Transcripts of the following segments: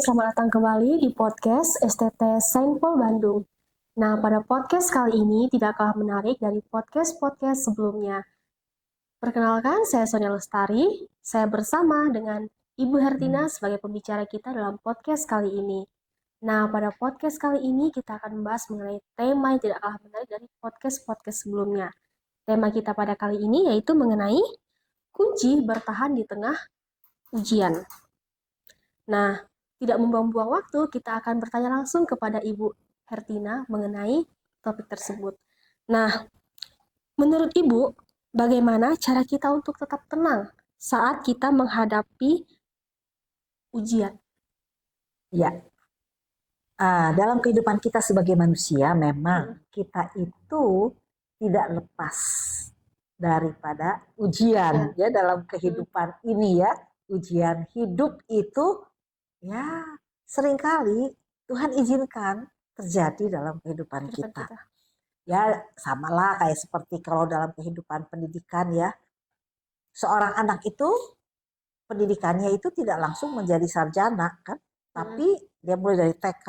selamat datang kembali di podcast STT Saintpol Bandung. Nah, pada podcast kali ini tidak kalah menarik dari podcast-podcast sebelumnya. Perkenalkan, saya Sonia Lestari. Saya bersama dengan Ibu Hertina sebagai pembicara kita dalam podcast kali ini. Nah, pada podcast kali ini kita akan membahas mengenai tema yang tidak kalah menarik dari podcast-podcast sebelumnya. Tema kita pada kali ini yaitu mengenai kunci bertahan di tengah ujian. Nah, tidak membuang-buang waktu, kita akan bertanya langsung kepada Ibu Hertina mengenai topik tersebut. Nah, menurut Ibu, bagaimana cara kita untuk tetap tenang saat kita menghadapi ujian? Ya, dalam kehidupan kita sebagai manusia memang kita itu tidak lepas daripada ujian ya dalam kehidupan ini ya. Ujian hidup itu ya seringkali Tuhan izinkan terjadi dalam kehidupan kita. Ya samalah kayak seperti kalau dalam kehidupan pendidikan ya. Seorang anak itu pendidikannya itu tidak langsung menjadi sarjana kan, tapi dia mulai dari TK,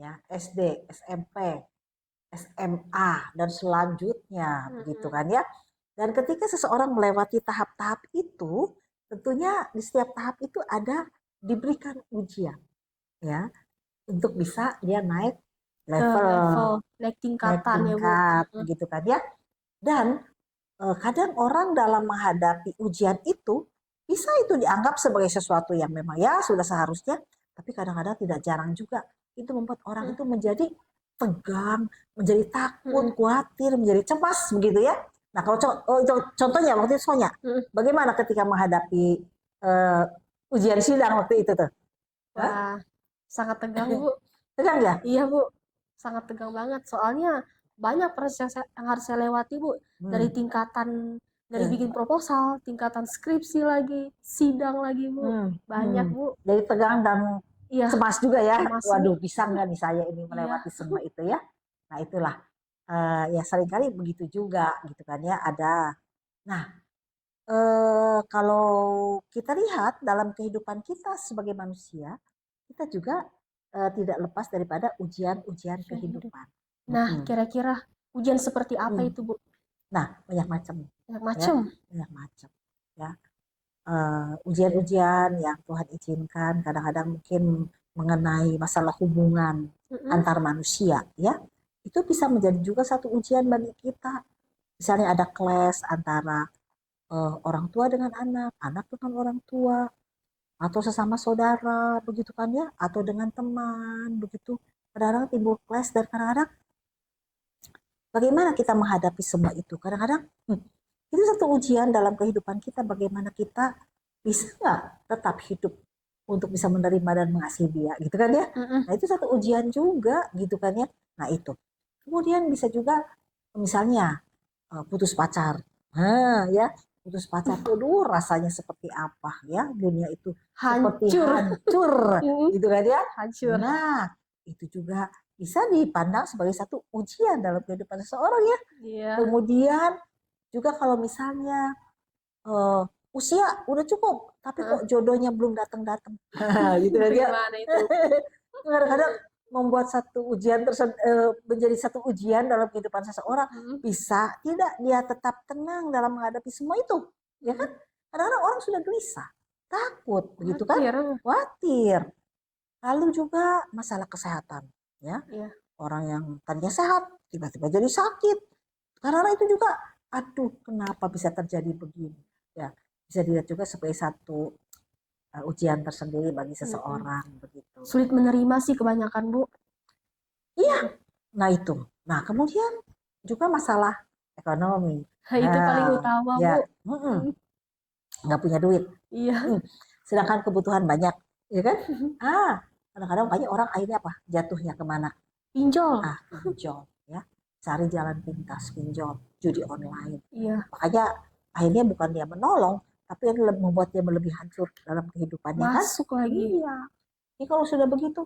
ya, SD, SMP, SMA dan selanjutnya begitu kan ya. Dan ketika seseorang melewati tahap-tahap itu, tentunya di setiap tahap itu ada diberikan ujian ya untuk bisa dia naik level, naik tingkatan gitu kan ya. Dan kadang orang dalam menghadapi ujian itu bisa itu dianggap sebagai sesuatu yang memang ya sudah seharusnya, tapi kadang-kadang tidak jarang juga itu membuat orang itu menjadi tegang, menjadi takut, khawatir, menjadi cemas begitu ya. Nah kalau contohnya waktu itu Sonya, bagaimana ketika menghadapi ujian sidang waktu itu tuh? Wah, sangat tegang Bu. Tegang ya? Iya Bu, sangat tegang banget. Soalnya banyak proses yang harus saya lewati Bu. Dari tingkatan, dari bikin proposal, tingkatan skripsi lagi, sidang lagi Bu. Banyak Bu. Jadi tegang dan cemas juga ya. Waduh, bisa nggak nih saya ini melewati semua itu ya? Nah itulah. Ya seringkali begitu juga gitu kan ya ada. Nah kalau kita lihat dalam kehidupan kita sebagai manusia, kita juga tidak lepas daripada ujian-ujian kehidupan. Nah kira-kira ujian seperti apa itu Bu? Nah banyak macam. Banyak macam. Banyak macam. Ya. Ujian-ujian yang Tuhan izinkan kadang-kadang mungkin mengenai masalah hubungan antar manusia ya. Itu bisa menjadi juga satu ujian bagi kita. Misalnya ada clash antara orang tua dengan anak, anak dengan orang tua, atau sesama saudara, begitu kan ya, atau dengan teman, begitu. Kadang-kadang timbul clash dan kadang-kadang bagaimana kita menghadapi semua itu. Kadang-kadang itu satu ujian dalam kehidupan kita, bagaimana kita bisa nggak tetap hidup untuk bisa menerima dan mengasihi dia, gitu kan ya. Nah itu satu ujian juga, gitu kan ya. Nah itu. Kemudian bisa juga misalnya putus pacar, ya putus pacar tuh, rasanya seperti apa ya, dunia itu seperti hancur, gitu kan ya. Hancur. Nah itu juga bisa dipandang sebagai satu ujian dalam kehidupan seseorang ya. Kemudian juga kalau misalnya usia udah cukup, tapi kok jodohnya belum datang-datang, gitu kan ya. Kadang-kadang membuat satu ujian menjadi satu ujian dalam kehidupan seseorang. Bisa tidak dia tetap tenang dalam menghadapi semua itu, ya kan? Kadang-kadang orang sudah gelisah, takut, begitu kan? Khawatir. Lalu juga masalah kesehatan, ya. Orang yang tadinya sehat tiba-tiba jadi sakit. Karena itu juga, aduh, kenapa bisa terjadi begini? Ya, bisa dilihat juga sebagai satu ujian tersendiri bagi seseorang begitu. Sulit menerima sih kebanyakan Bu. Iya. Nah itu. Nah kemudian juga masalah ekonomi. Itu paling utama ya, Bu. Nggak punya duit. Iya. Sedangkan kebutuhan banyak, ya kan? Kadang-kadang banyak orang akhirnya apa? Jatuhnya kemana? Pinjol. Pinjol, ya. Cari jalan pintas, pinjol, judi online. Iya. Makanya akhirnya bukan dia menolong, tapi yang membuat dia lebih hancur dalam kehidupannya. Masuk kan? Lagi. Iya. Jadi kalau sudah begitu,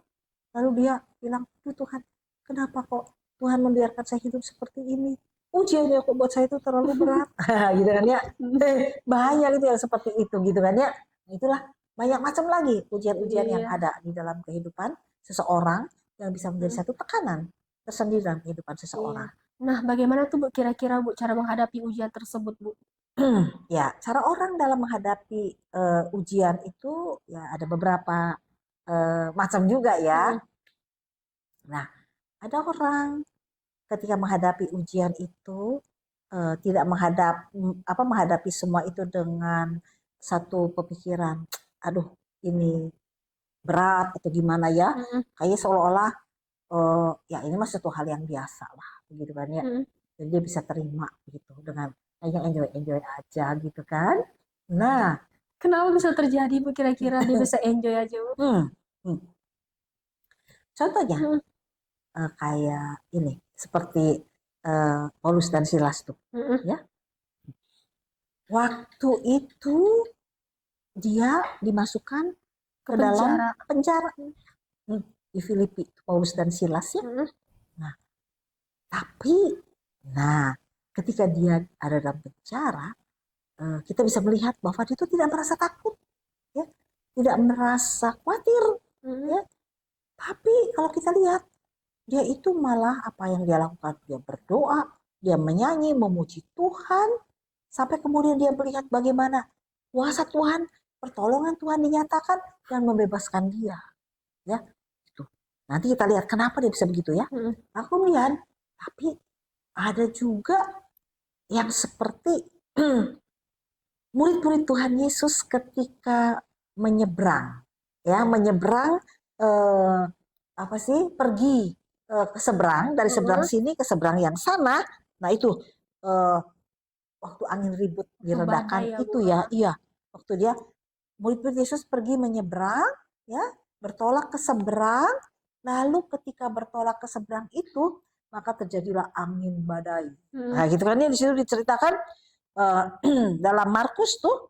lalu dia bilang, Tuhan, kenapa kok Tuhan membiarkan saya hidup seperti ini? Ujiannya kok buat saya itu terlalu berat. Gitu kan ya. Bahaya gitu yang seperti itu gitu kan ya. Itulah banyak macam lagi ujian-ujian yang ada di dalam kehidupan seseorang yang bisa menjadi satu tekanan tersendiri dalam kehidupan seseorang. Nah, bagaimana tuh Bu kira-kira Bu cara menghadapi ujian tersebut Bu? Ya, cara orang dalam menghadapi ujian itu ya ada beberapa macam juga ya. Nah, ada orang ketika menghadapi ujian itu tidak menghadapi semua itu dengan satu pemikiran, aduh ini berat atau gimana ya, kayak seolah-olah ya ini mah satu hal yang biasa lah, gitu kan ya. Jadi dia bisa terima gitu dengan hanya enjoy aja gitu kan. Nah, kenapa bisa terjadi Bu kira-kira dia bisa enjoy aja Bu? Contohnya kayak ini seperti Paulus dan Silas tuh, ya. Waktu itu dia dimasukkan ke dalam penjara di Filipi, Paulus dan Silas ya. Nah, tapi ketika dia ada dalam penjara, kita bisa melihat bahwa dia itu tidak merasa takut, ya, tidak merasa khawatir, ya. Tapi kalau kita lihat, dia itu malah apa yang dia lakukan, dia berdoa, dia menyanyi, memuji Tuhan, sampai kemudian dia melihat bagaimana kuasa Tuhan, pertolongan Tuhan dinyatakan dan membebaskan dia, ya. Nanti kita lihat kenapa dia bisa begitu ya. Aku melihat, tapi ada juga yang seperti murid-murid Tuhan Yesus ketika menyeberang, ya menyeberang pergi ke seberang, dari seberang sini ke seberang yang sana. Nah itu waktu angin ribut diredakan itu ya, iya waktu dia murid-murid Yesus pergi menyeberang, ya bertolak ke seberang. Lalu ketika bertolak ke seberang itu, maka terjadilah angin badai. Nah, gitu kan ya, di situ diceritakan dalam Markus tuh,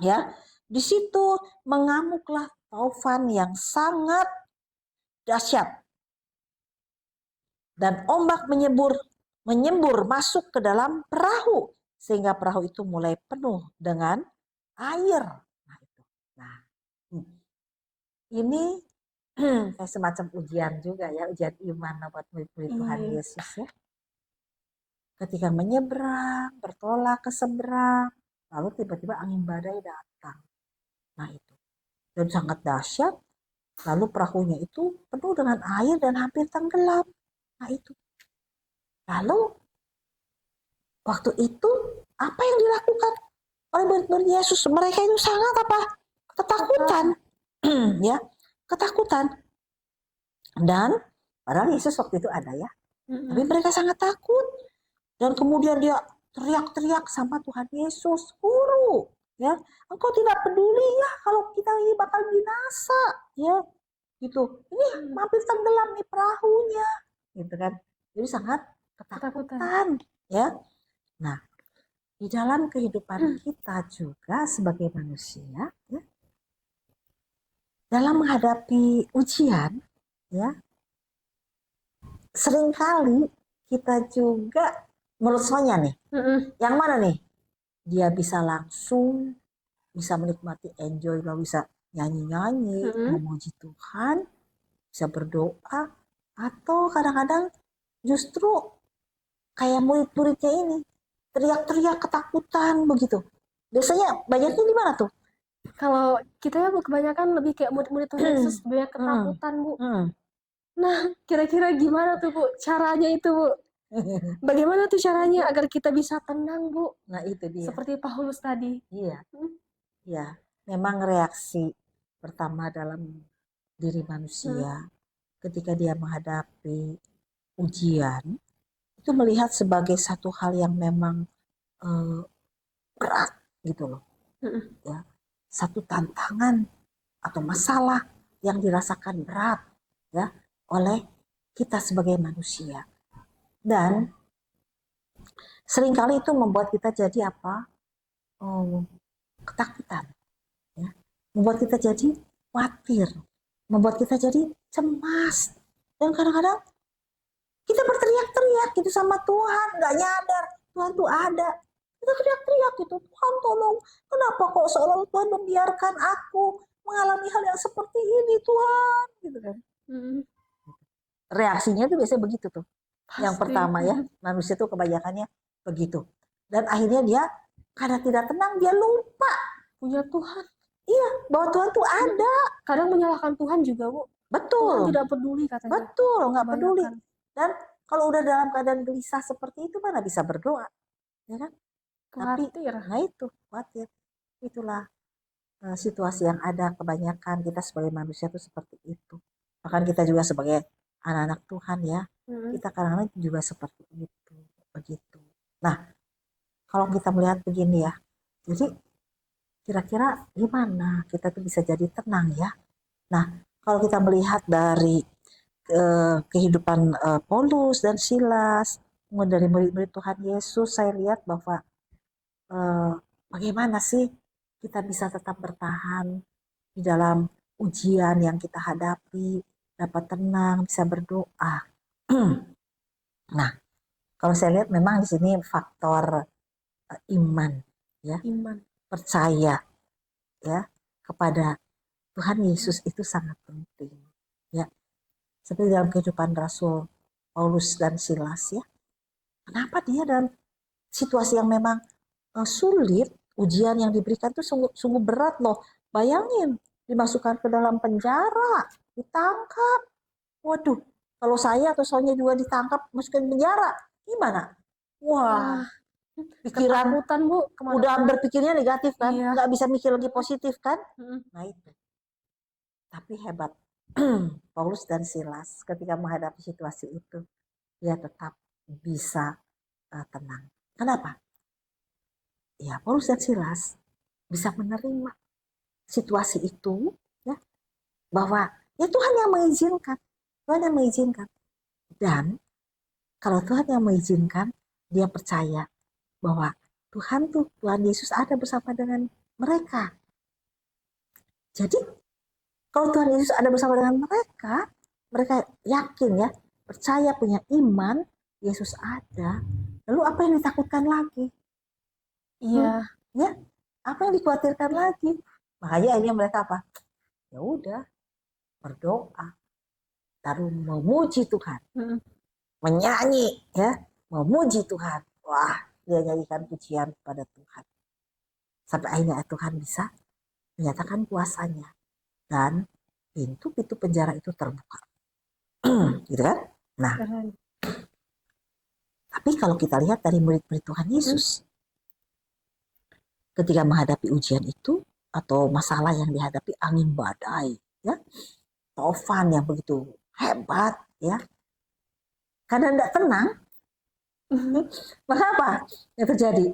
ya di situ mengamuklah taufan yang sangat dahsyat dan ombak menyembur masuk ke dalam perahu sehingga perahu itu mulai penuh dengan air. Nah itu, ini kayak semacam ujian juga ya, ujian iman buat murid-murid Tuhan Yesus ya. Ketika menyeberang, bertolak ke seberang, lalu tiba-tiba angin badai datang. Nah itu, dan sangat dahsyat. Lalu perahunya itu penuh dengan air dan hampir tenggelam. Nah itu. Lalu waktu itu apa yang dilakukan oleh murid-murid Yesus? Mereka itu sangat ketakutan, ya, ketakutan. Dan padahal Yesus waktu itu ada ya, tapi mereka sangat takut. Dan kemudian dia teriak-teriak sama Tuhan Yesus, Guru, ya, engkau tidak peduli ya kalau kita ini bakal binasa, ya, gitu. Ini hampir tenggelam nih perahunya, gitu kan. Jadi sangat ketakutan, ya. Nah, di dalam kehidupan kita juga sebagai manusia, ya, dalam menghadapi ujian, ya, seringkali kita juga menurut Sonya nih, yang mana nih? Dia bisa langsung bisa menikmati, enjoy, lalu bisa nyanyi-nyanyi, memuji Tuhan, bisa berdoa, atau kadang-kadang justru kayak murid-muridnya ini teriak-teriak ketakutan begitu. Biasanya banyaknya di mana tuh? Kalau kita ya Bu kebanyakan lebih kayak murid-murid Tuhan Yesus banyak ketakutan Bu. Nah kira-kira gimana tuh Bu caranya itu Bu? Bagaimana tuh caranya agar kita bisa tenang Bu? Nah itu dia. Seperti Paulus tadi. Iya, ya memang reaksi pertama dalam diri manusia ketika dia menghadapi ujian itu melihat sebagai satu hal yang memang berat gitu loh, ya, satu tantangan atau masalah yang dirasakan berat ya oleh kita sebagai manusia. Dan seringkali itu membuat kita jadi ketakutan, ya, membuat kita jadi khawatir, membuat kita jadi cemas, dan kadang-kadang kita berteriak-teriak gitu sama Tuhan, nggak nyadar Tuhan tuh ada. Kita Kita teriak-teriak gitu, Tuhan tolong, kenapa kok seolah Tuhan membiarkan aku mengalami hal yang seperti ini Tuhan, gitu kan. Reaksinya tuh biasanya begitu tuh. Pasti. Yang pertama ya, manusia tuh kebanyakannya begitu. Dan akhirnya dia karena tidak tenang, dia lupa punya Tuhan. Iya, bahwa Tuhan tuh ada. Kadang menyalahkan Tuhan juga, Bu. Betul. Tuhan tidak peduli katanya. Betul, nggak peduli. Dan kalau udah dalam keadaan gelisah seperti itu mana bisa berdoa, ya kan? Khawatir. Tapi, nah itu khawatir. Itulah situasi yang ada kebanyakan kita sebagai manusia tuh seperti itu. Bahkan kita juga sebagai anak-anak Tuhan ya, kita kadang-kadang juga seperti itu, begitu. Nah, kalau kita melihat begini ya, jadi kira-kira gimana kita tuh bisa jadi tenang ya? Nah, kalau kita melihat dari kehidupan Paulus dan Silas, dari murid-murid Tuhan Yesus, saya lihat bahwa bagaimana sih kita bisa tetap bertahan di dalam ujian yang kita hadapi, dapat tenang, bisa berdoa. Nah, kalau saya lihat memang di sini faktor iman, ya, percaya, ya, kepada Tuhan Yesus itu sangat penting, ya. Seperti dalam kehidupan Rasul Paulus dan Silas, ya. Kenapa dia dalam situasi yang memang sulit, ujian yang diberikan itu sungguh berat loh. Bayangin, dimasukkan ke dalam penjara, ditangkap. Waduh, kalau saya atau Sonya juga ditangkap, masukin penjara, gimana? Wah, pikiran Bu, udah berpikirnya negatif kan, nggak bisa mikir lagi positif kan. Nah itu. Tapi hebat Paulus dan Silas ketika menghadapi situasi itu, dia tetap bisa tenang. Kenapa? Ya, Paulus dan Silas bisa menerima situasi itu, ya, bahwa ya Tuhan yang mengizinkan, Tuhan yang mengizinkan. Dan kalau Tuhan yang mengizinkan, dia percaya bahwa Tuhan Yesus ada bersama dengan mereka. Jadi kalau Tuhan Yesus ada bersama dengan mereka, mereka yakin ya, percaya, punya iman, Yesus ada. Lalu apa yang ditakutkan lagi? Iya. Ya, apa yang dikhawatirkan lagi? Makanya akhirnya mereka apa? Ya udah, berdoa, lalu memuji Tuhan, menyanyi, ya, memuji Tuhan. Wah, dia nyanyikan pujian kepada Tuhan. Sampai akhirnya Tuhan bisa menyatakan kuasanya dan pintu-pintu penjara itu terbuka. Gitu kan? Nah, tapi kalau kita lihat dari murid-murid Tuhan Yesus, ketika menghadapi ujian itu atau masalah yang dihadapi, angin badai, ya, tofan yang begitu hebat, ya, karena tidak tenang, maka apa yang terjadi?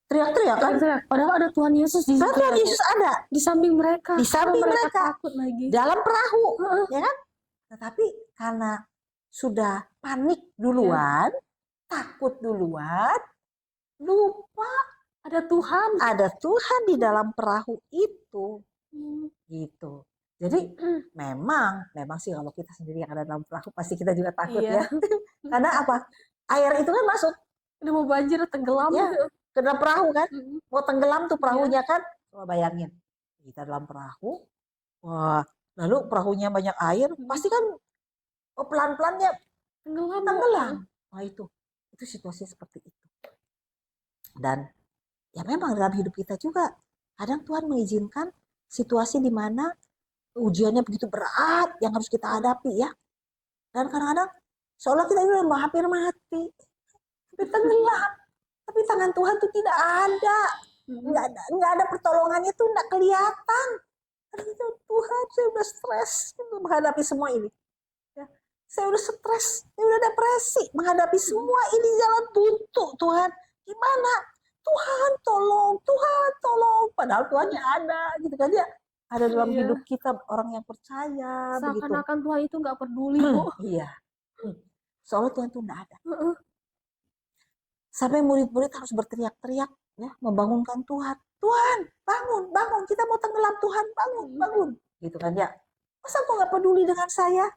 Teriak-teriak kan? Padahal ada Tuhan Yesus di situ. Tuhan Yesus ada di samping mereka. Di samping mereka takut lagi. Dalam perahu, ya kan? Tetapi karena sudah panik duluan, takut duluan, lupa ada Tuhan di dalam perahu itu, gitu. Jadi memang sih kalau kita sendiri yang ada dalam perahu pasti kita juga takut ya. Karena apa? Air itu kan masuk. Udah mau banjir, tenggelam ya, ke dalam perahu kan. Mau tenggelam tuh perahunya kan. Coba bayangin. Kita dalam perahu. Wah, lalu perahunya banyak air. Pasti kan pelan-pelan dia tenggelam. Nah itu situasi seperti itu. Dan ya memang dalam hidup kita juga kadang Tuhan mengizinkan situasi di mana ujiannya begitu berat yang harus kita hadapi ya. Dan kadang-kadang seolah kita udah hampir mati, hampir tenggelam, tapi tangan Tuhan tuh tidak ada, nggak ada pertolongannya tuh nggak kelihatan. Tuhan, saya udah stres menghadapi semua ini. Ya, saya udah stres, saya udah depresi menghadapi semua ini, jalan buntu. Tuhan, gimana? Tuhan tolong, padahal Tuhannya ada, gitu kan ya. Ada dalam hidup kita orang yang percaya. Seakan-akan Tuhan itu nggak peduli, Bu. Iya. Soalnya Tuhan itu nggak ada. Sampai murid-murid harus berteriak-teriak, ya, membangunkan Tuhan. Tuhan, bangun, kita mau tenggelam, Tuhan, bangun. Gitu kan ya. Masa kok nggak peduli dengan saya?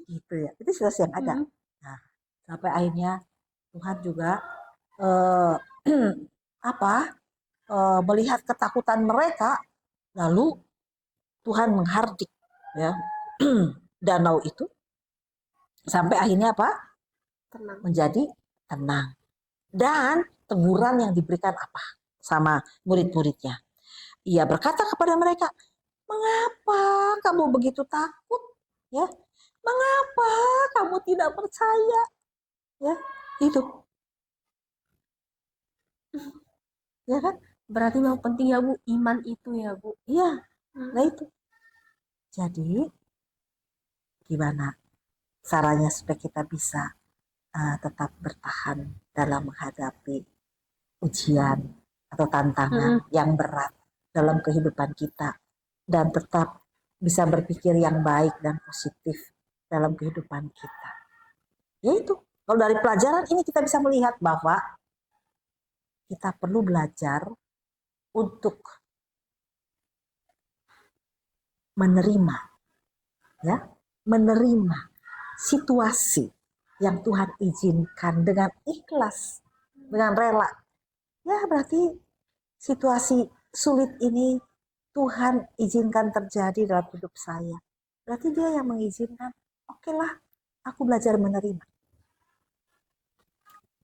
Gitu ya. Itu situasi yang ada. Nah, sampai akhirnya Tuhan juga melihat ketakutan mereka, lalu Tuhan menghardik ya danau itu sampai akhirnya apa? Tenang. Menjadi tenang. Dan teguran yang diberikan apa sama murid-muridnya? Ia berkata kepada mereka, mengapa kamu begitu takut? Ya, mengapa kamu tidak percaya? Ya, itu. Ya kan? Berarti yang penting ya Bu, iman itu ya Bu. Iya, nah itu. Jadi, gimana caranya supaya kita bisa tetap bertahan dalam menghadapi ujian atau tantangan yang berat dalam kehidupan kita dan tetap bisa berpikir yang baik dan positif dalam kehidupan kita. Yaitu, kalau dari pelajaran ini kita bisa melihat bahwa kita perlu belajar untuk menerima, ya, menerima situasi yang Tuhan izinkan dengan ikhlas, dengan rela. Ya berarti situasi sulit ini Tuhan izinkan terjadi dalam hidup saya. Berarti Dia yang mengizinkan. Oke lah, aku belajar menerima.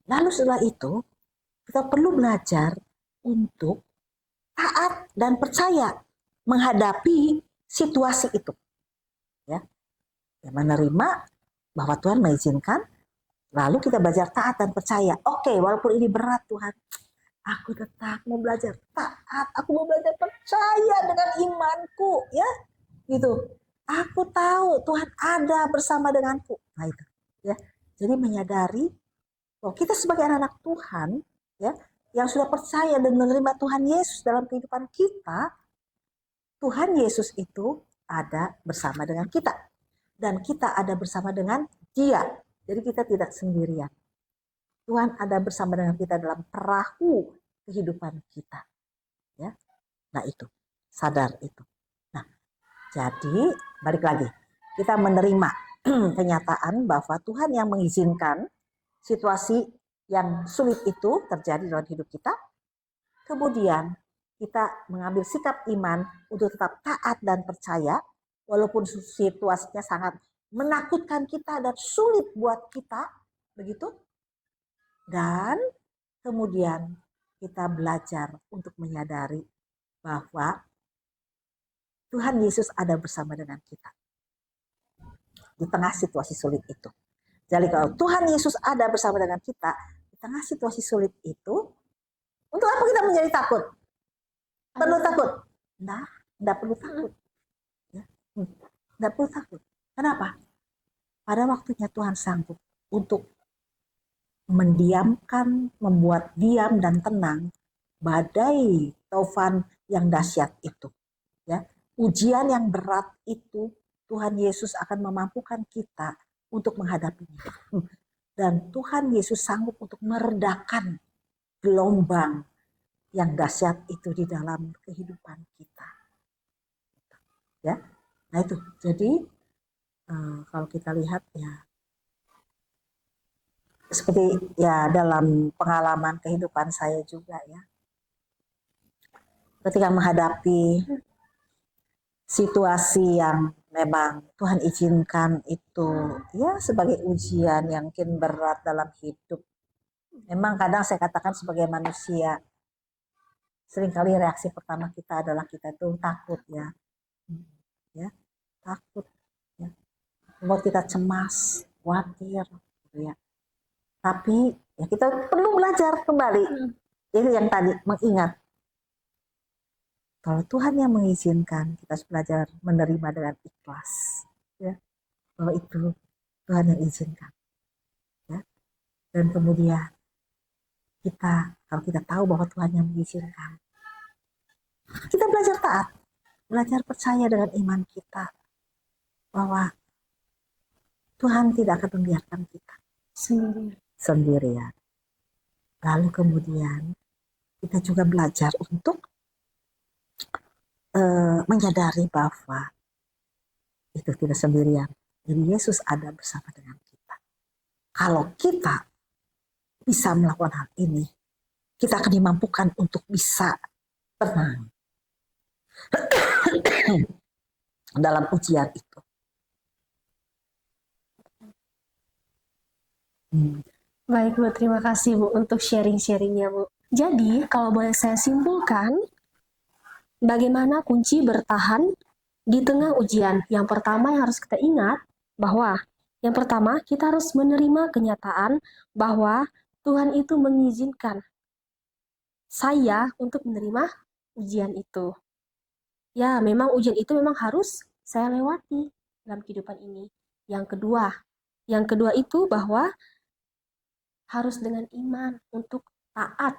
Lalu setelah itu, kita perlu belajar untuk taat dan percaya menghadapi situasi itu. Ya, menerima bahwa Tuhan mengizinkan, lalu kita belajar taat dan percaya. Oke, walaupun ini berat Tuhan, aku tetap mau belajar taat, aku mau belajar percaya dengan imanku, ya, gitu. Aku tahu Tuhan ada bersama denganku. Nah itu, ya. Jadi menyadari bahwa kita sebagai anak-anak Tuhan, ya, yang sudah percaya dan menerima Tuhan Yesus dalam kehidupan kita, Tuhan Yesus itu ada bersama dengan kita. Dan kita ada bersama dengan Dia. Jadi kita tidak sendirian. Tuhan ada bersama dengan kita dalam perahu kehidupan kita. Ya. Nah itu, sadar itu. Nah, jadi balik lagi. Kita menerima kenyataan bahwa Tuhan yang mengizinkan situasi yang sulit itu terjadi dalam hidup kita. Kemudian kita mengambil sikap iman untuk tetap taat dan percaya walaupun situasinya sangat menakutkan kita dan sulit buat kita, begitu. Dan kemudian kita belajar untuk menyadari bahwa Tuhan Yesus ada bersama dengan kita di tengah situasi sulit itu. Jadi kalau Tuhan Yesus ada bersama dengan kita di tengah situasi sulit itu, untuk apa kita menjadi takut? Perlu takut? Nah, tidak perlu takut. Ya. Tidak perlu takut. Kenapa? Pada waktunya Tuhan sanggup untuk mendiamkan, membuat diam dan tenang badai taufan yang dahsyat itu. Ya, ujian yang berat itu Tuhan Yesus akan memampukan kita untuk menghadapinya. Dan Tuhan Yesus sanggup untuk meredakan gelombang yang dahsyat itu di dalam kehidupan kita. Ya, nah itu. Jadi kalau kita lihat ya, seperti ya dalam pengalaman kehidupan saya juga ya, ketika menghadapi situasi yang memang Tuhan izinkan itu ya sebagai ujian yang mungkin berat dalam hidup. Memang kadang saya katakan sebagai manusia, seringkali reaksi pertama kita adalah kita itu takut ya. Ya, takut ya. Membuat kita cemas, khawatir gitu ya. Tapi ya kita perlu belajar kembali. Itu yang tadi mengingat. Kalau Tuhan yang mengizinkan, kita harus belajar menerima dengan ikhlas. Ya. Bahwa itu Tuhan yang izinkan. Ya. Dan kemudian kita, kalau kita tahu bahwa Tuhan yang mengizinkan, kita belajar taat. Belajar percaya dengan iman kita. Bahwa Tuhan tidak akan membiarkan kita sendirian. Lalu kemudian kita juga belajar untuk menyadari bahwa itu tidak sendirian. Jadi Yesus ada bersama dengan kita. Kalau kita bisa melakukan hal ini, kita akan dimampukan untuk bisa tenang dalam ujian itu. Baik Bu, terima kasih Bu untuk sharing-sharingnya Bu. Jadi kalau boleh saya simpulkan, bagaimana kunci bertahan di tengah ujian? Yang pertama yang harus kita ingat bahwa yang pertama kita harus menerima kenyataan bahwa Tuhan itu mengizinkan saya untuk menerima ujian itu. Ya, memang ujian itu memang harus saya lewati dalam kehidupan ini. Yang kedua itu bahwa harus dengan iman untuk taat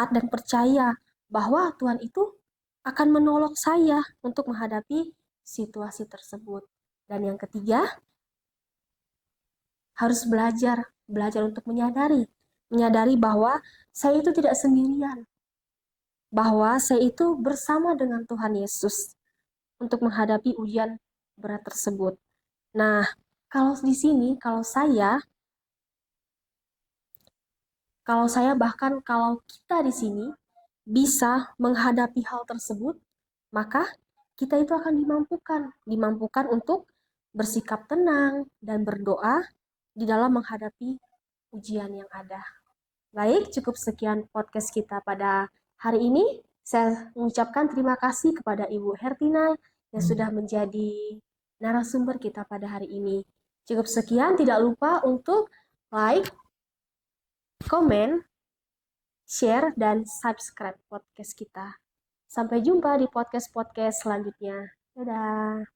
dan percaya bahwa Tuhan itu akan menolong saya untuk menghadapi situasi tersebut. Dan yang ketiga, harus belajar untuk menyadari bahwa saya itu tidak sendirian, bahwa saya itu bersama dengan Tuhan Yesus untuk menghadapi ujian berat tersebut. Nah, kalau di sini, kalau kita di sini bisa menghadapi hal tersebut, maka kita itu akan dimampukan untuk bersikap tenang dan berdoa di dalam menghadapi ujian yang ada. Baik, cukup sekian podcast kita pada hari ini. Saya mengucapkan terima kasih kepada Ibu Hertina yang sudah menjadi narasumber kita pada hari ini. Cukup sekian, tidak lupa untuk like, komen, share, dan subscribe podcast kita. Sampai jumpa di podcast-podcast selanjutnya. Dadah.